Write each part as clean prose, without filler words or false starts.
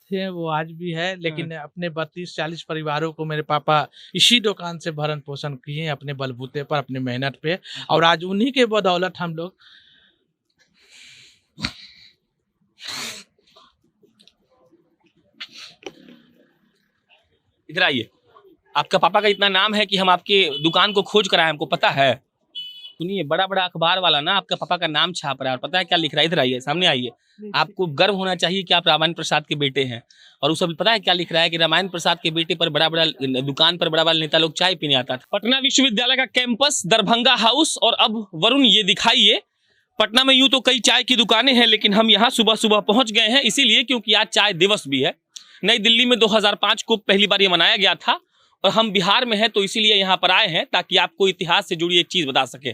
थे वो आज भी है, लेकिन अपने 32-40 परिवारों को मेरे पापा इसी दुकान से भरण-पोषण किए अपने बलबूते पर, अपनी मेहनत पे, और आज उन्हीं के बदौलत हम लोग इधर आइए। आपका पापा का इतना नाम है कि हम आपके दुकान को खोज कर आए, हमको पता है। सुनिए, बड़ा बड़ा अखबार वाला ना आपका पापा का नाम छाप रहा है, और पता है क्या लिख रहा है? इधर आइए, सामने आइए। आपको गर्व होना चाहिए कि आप रामायण प्रसाद के बेटे हैं। और उस सब पता है क्या लिख रहा है कि रामायण प्रसाद के बेटे पर बड़ा बड़ा दुकान पर बड़ा बड़ा नेता लोग चाय पीने आता था। पटना विश्वविद्यालय का कैंपस, दरभंगा हाउस, और अब वरुण ये दिखाइए। पटना में यूं तो कई चाय की दुकानें हैं, लेकिन हम यहाँ सुबह सुबह पहुंच गए हैं इसीलिए क्योंकि आज चाय दिवस भी है। नई दिल्ली में 2005 को पहली बार ये मनाया गया था, और हम बिहार में हैं तो इसीलिए यहाँ पर आए हैं ताकि आपको इतिहास से जुड़ी एक चीज बता सके।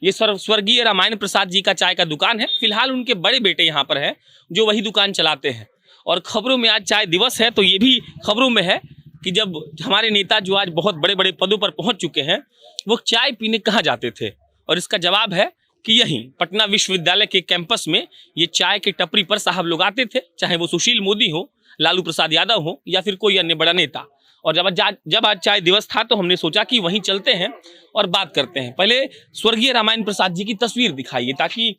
ये स्वर्गीय रामायण प्रसाद जी का चाय का दुकान है। फिलहाल उनके बड़े बेटे यहाँ पर हैं जो वही दुकान चलाते हैं। और खबरों में आज चाय दिवस है, तो ये भी खबरों में है कि जब हमारे नेता जो आज बहुत बड़े बड़े पदों पर पहुंच चुके हैं, वो चाय पीने कहाँ जाते थे, और इसका जवाब है कि यहीं पटना विश्वविद्यालय के कैंपस में ये चाय के टपरी पर साहब लोग आते थे, चाहे वो सुशील मोदी हो, लालू प्रसाद यादव हो, या फिर कोई अन्य बड़ा नेता। और जब आज चाय दिवस था तो हमने सोचा कि वहीं चलते हैं और बात करते हैं। पहले स्वर्गीय रामायण प्रसाद जी की तस्वीर दिखाइए, ताकि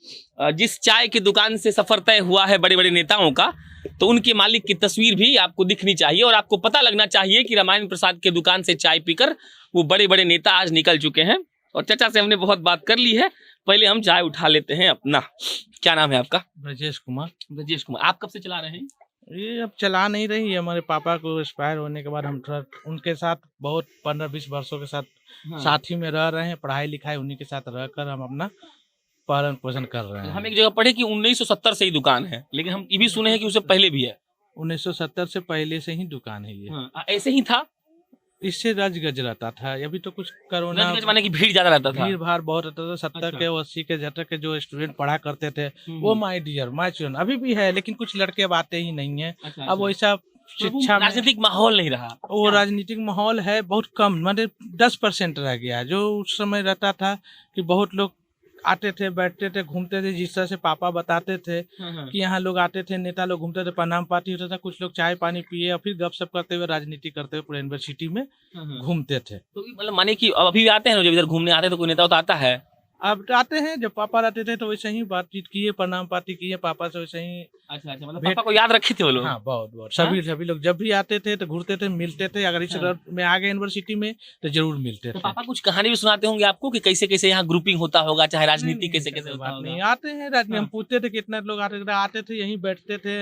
जिस चाय की दुकान से सफर तय हुआ है बड़े बड़े नेताओं का, तो उनके मालिक की तस्वीर भी आपको दिखनी चाहिए, और आपको पता लगना चाहिए कि रामायण प्रसाद के दुकान से चाय पीकर वो बड़े बड़े नेता आज निकल चुके हैं। और चाचा से हमने बहुत बात कर ली है, पहले हम चाय उठा लेते हैं अपना। क्या नाम है आपका? ब्रजेश कुमार। ब्रजेश कुमार। आप कब से चला रहे हैं? ये अब चला नहीं रही है, हमारे पापा को एक्सपायर होने के बाद हम थोड़ा उनके साथ बहुत 15-20 वर्षों के साथ साथ ही में रह रहे हैं। पढ़ाई लिखाई उन्हीं के साथ रहकर हम अपना पालन पोषण कर रहे हैं। हम एक जगह पढ़े कि 1970 से ही दुकान है, लेकिन हम ये भी सुने हैं कि उससे पहले भी है। 1970 से पहले से ही दुकान है ये। ऐसे ही था? इससे रज गज रहता था, अभी तो कुछ कोरोना माने की भीड़ ज्यादा रहता था। भीड़ भाड़ बहुत रहता था। 70 के 80 के दशक के जो स्टूडेंट पढ़ा करते थे वो माय डियर माय चिल्ड्रन अभी भी है, लेकिन कुछ लड़के अब आते ही नहीं है। अब वैसा शिक्षा राजनीतिक माहौल नहीं रहा। वो राजनीतिक माहौल है बहुत कम, मतलब 10% रह गया। जो उस समय रहता था कि बहुत लोग आते थे, बैठते थे, घूमते थे, जिस तरह से पापा बताते थे कि यहाँ लोग आते थे, नेता लोग घूमते थे, प्रणाम पार्टी होता था, कुछ लोग चाय पानी पिए और फिर गपशप करते हुए राजनीति करते हुए पूरे यूनिवर्सिटी में घूमते थे। तो मतलब माने कि अभी भी आते हैं, जब इधर घूमने आते हैं तो कोई नेता तो आता है। अब आते हैं, जब पापा रहते थे तो वैसे ही बातचीत किए, प्रणाम पार्टी किए पापा से, वैसे ही। अच्छा, मतलब पापा को याद रखे थे वो लोग? हाँ, बहुत सभी लोग जब भी आते थे तो घूरते थे, मिलते थे। अगर इस में आ गए यूनिवर्सिटी में तो जरूर मिलते थे। पापा कुछ कहानी भी सुनाते होंगे आपको कि कैसे कैसे यहाँ ग्रुपिंग होता होगा, चाहे राजनीति कैसे कैसे होता होगा? नहीं, आते हैं राजनीति। हम पूछते थे कितना लोग आते थे, यहीं बैठते थे।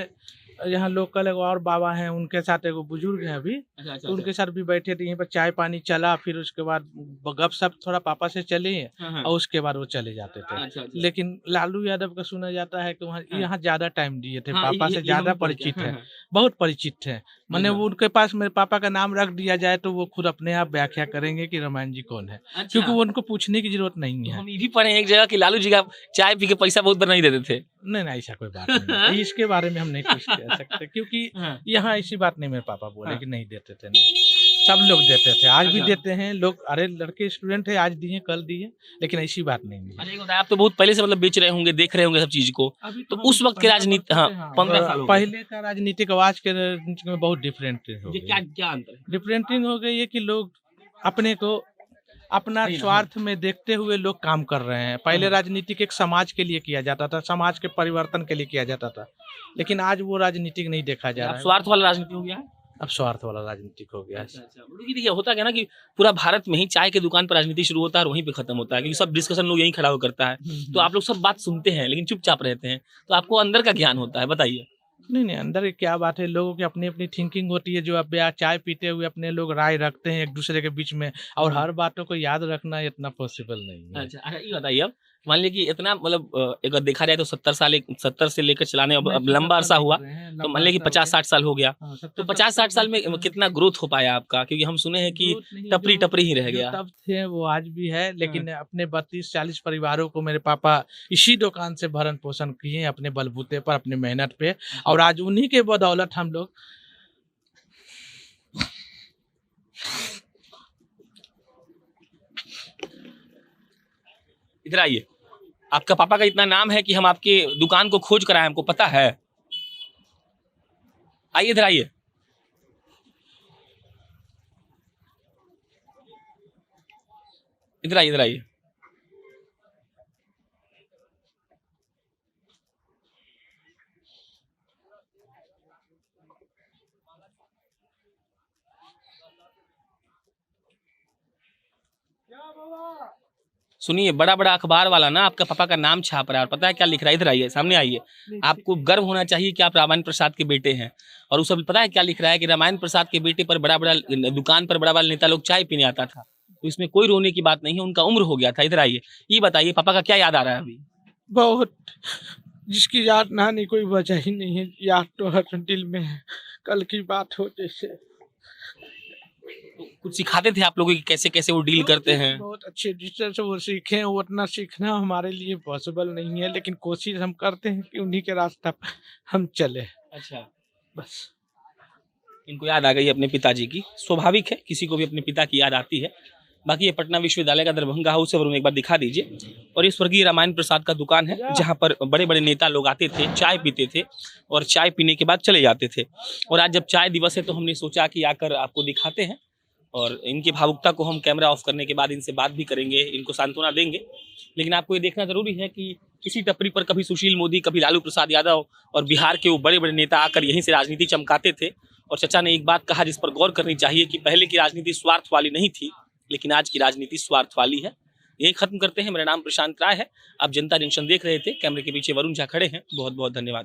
यहाँ लोकल एगो और बाबा हैं, उनके साथ एगो बुजुर्ग है अभी, तो उनके साथ भी बैठे थे, यहीं पर चाय पानी चला। फिर उसके बाद गपशप थोड़ा पापा से चले और उसके बाद वो चले जाते थे। लेकिन लालू यादव का सुना जाता है कि वहाँ यहाँ ज्यादा टाइम दिए थे, पापा से ज्यादा परिचित है, बहुत परिचित थे। मैंने वो उनके पास मेरे पापा का नाम रख दिया जाए तो वो खुद अपने आप व्याख्या करेंगे कि रामायण जी कौन है, क्योंकि वो उनको पूछने की जरूरत नहीं है। हम ये भी पढ़े एक जगह कि लालू जी का चाय पी के पैसा बहुत बार नहीं देते थे। नहीं, ऐसा कोई बात नहीं है। इसके बारे में हम नहीं कुछ कह सकते, क्योंकि यहाँ ऐसी बात नहीं मेरे पापा बोले कि नहीं देते थे। नहीं, सब लोग देते थे, आज भी देते हैं लोग। अरे लड़के स्टूडेंट है, आज दिए कल दिए, लेकिन ऐसी बात नहीं है। अरे आप तो बहुत पहले से मतलब बेच रहे होंगे, देख रहे होंगे सब चीज को। तो उस वक्त के राजनीति 15 साल पहले का राजनीतिक आवाज के राजनीति में बहुत डिफरेंट हो गई। क्या अंतर? डिफरेंटिंग हो गई है कि लोग अपने को अपना स्वार्थ में देखते हुए लोग काम कर रहे हैं। पहले राजनीतिक एक समाज के लिए किया जाता था, समाज के परिवर्तन के लिए किया जाता था, लेकिन आज वो राजनीतिक नहीं देखा जा रहा है। स्वार्थ वाला राजनीति हो गया है, अब स्वार्थ वाला राजनीतिक हो गया है। देखिए होता क्या ना कि पूरा भारत में ही चाय की दुकान पर राजनीति शुरू होता है और वहीं पे खत्म होता है, क्योंकि सब डिस्कशन लोग यहीं खड़ा होकर करता है। तो आप लोग सब बात सुनते हैं लेकिन चुपचाप रहते हैं, तो आपको अंदर का ज्ञान होता है, बताइए। नहीं, अंदर क्या बात है, लोगों की अपनी अपनी थिंकिंग होती है। जो अब चाय पीते हुए अपने लोग राय रखते हैं एक दूसरे के बीच में, और हर बातों को याद रखना इतना पॉसिबल नहीं है। अच्छा, ये बताइए, अब मान लीजिए कि इतना मतलब अगर देखा जाए तो 70 से लेकर चलाने अब लंबा अरसा हुआ, तो मान लीजिए कि 50-60 साल हो गया। तो 50-60 साल में कितना ग्रोथ हो पाया आपका? क्योंकि हम सुने हैं कि टपरी ही रह गया। तब थे वो आज भी है, लेकिन अपने 32-40 परिवारों को मेरे पापा इसी दुकान से भरण पोषण किए अपने बलबूते पर, अपनी मेहनत पे, और आज उन्हीं के बदौलत हम लोग इधर आइए। आपका पापा का इतना नाम है कि हम आपके दुकान को खोज कर आए, हमको पता है। आइए इधर आइए। इधर आइए, इधर आइए। सुनिए, बड़ा बड़ा अखबार वाला ना आपका पापा का नाम छाप रहा है, और पता है क्या लिख रहा है? इधर आइए, सामने आइए। आपको गर्व होना चाहिए कि आप रामायण प्रसाद के बेटे हैं। और उस सब पता है क्या लिख रहा है कि रामायण प्रसाद के बेटे पर बड़ा बड़ा दुकान पर बड़ा बड़ा नेता लोग चाय पीने आता था। तो इसमें कोई रोने की बात नहीं है, उनका उम्र हो गया था। इधर आइए, ये बताइए पापा का क्या याद आ रहा है अभी? बहुत, जिसकी याद ना आने कोई वजह ही नहीं है, याद तो हर दिल में है। कल की बात हो जैसे। तो कुछ सिखाते थे आप लोगों को कि कैसे कैसे वो डील करते हैं? बहुत अच्छे, जिस तरह से वो सीखे हैं, वो उतना सीखना हमारे लिए पॉसिबल नहीं है, लेकिन कोशिश हम करते हैं कि उन्हीं के रास्ता पर हम चले। अच्छा, बस। इनको याद आ गई अपने पिताजी की। स्वाभाविक है, किसी को भी अपने पिता की याद आती है। बाकी ये पटना विश्वविद्यालय का दरभंगा हाउस है, और उन्हें एक बार दिखा दीजिए। और ये स्वर्गीय रामायण प्रसाद का दुकान है, जहाँ पर बड़े बड़े नेता लोग आते थे, चाय पीते थे, और चाय पीने के बाद चले जाते थे। और आज जब चाय दिवस है तो हमने सोचा कि आकर आपको दिखाते हैं, और इनकी भावुकता को हम कैमरा ऑफ करने के बाद इनसे बात भी करेंगे, इनको सांत्वना देंगे। लेकिन आपको ये देखना जरूरी है कि इसी टपरी पर कभी सुशील मोदी, कभी लालू प्रसाद यादव और बिहार के वो बड़े बड़े नेता आकर यहीं से राजनीति चमकाते थे। और चचा ने एक बात कहा जिस पर गौर करनी चाहिए कि पहले की राजनीति स्वार्थ वाली नहीं थी, लेकिन आज की राजनीति स्वार्थ वाली है। यही खत्म करते हैं। मेरा नाम प्रशांत राय है। आप जनता जंक्शन देख रहे थे। कैमरे के पीछे वरुण झा खड़े हैं। बहुत बहुत धन्यवाद।